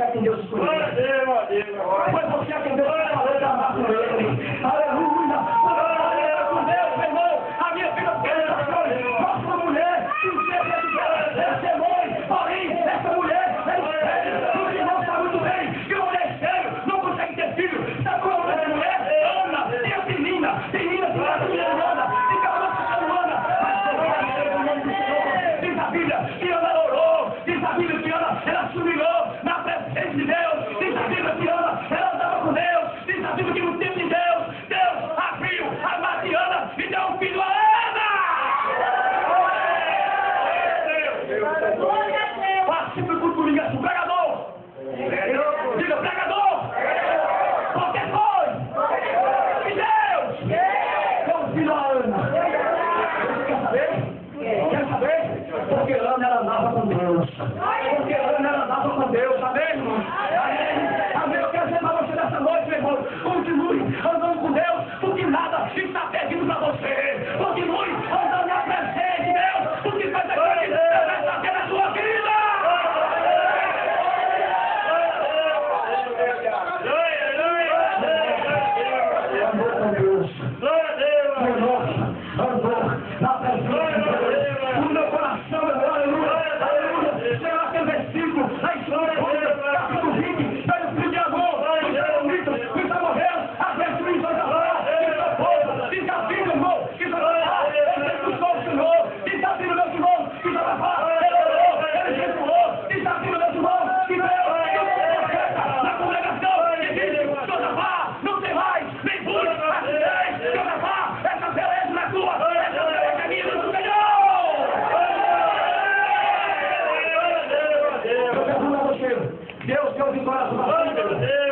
você a quem Deus escolheu. Foi você a quem Deus falou para amar com Ele. Aleluia. Com Deus, meu irmão, a minha filha foi nossa mulher, que o segredo dela é ser mãe, porém, essa mulher é estéril. O irmão sabe muito bem que uma mulher estéril não consegue ter filho. Sabe qual é essa mulher? Ana, tem a menina que nasce de Ana, tem cabelo de Ana, mas diz a Bíblia que Ana orou, diz a Bíblia que Ana, ela se humilhou na presença de Deus, diz a Bíblia que Ana, ela andava com Deus, diz a Bíblia que no tempo de Deus, Deus abriu a mata de Ana e deu um filho a Ana! Participe com comigo, assim, pregador! Diga, pregador! Porque foi! E Deus! Deu um filho a Ana! Quer saber? Quer saber? Porque Ana ela andava com Deus. Porque Ana ela andava com Deus, amém, irmão? Amém, eu quero dizer para você nessa noite, meu irmão, continue andando com Deus, porque nada está pedindo para você. Continue andando na presença de Deus, porque faz aquilo que Deus vai fazer na sua vida. Andou com Deus. Andou na presença de Deus. O meu coração, meu aleluia, aleluia. Chega naquele versículo, na história, capítulo 20, vai no filho de amor, os jesuítas, que está morrendo, a Jesus vai falar, que sua força, diz a Bíblia, irmão, que só vai falar, ele buscou o Senhor, diz a Bíblia, meus irmãos, que só vai falar, ele orou, ele jejuou, diz a Bíblia, meus irmãos, que Deus, na congregação, e diz, Josafá, não tem mais, nem busca, assim tem, Josafá, essa beleza não é tua, essa beleza é minha, do Senhor! Eu pergunto a você, Deus deu vitória sobre a sua vida?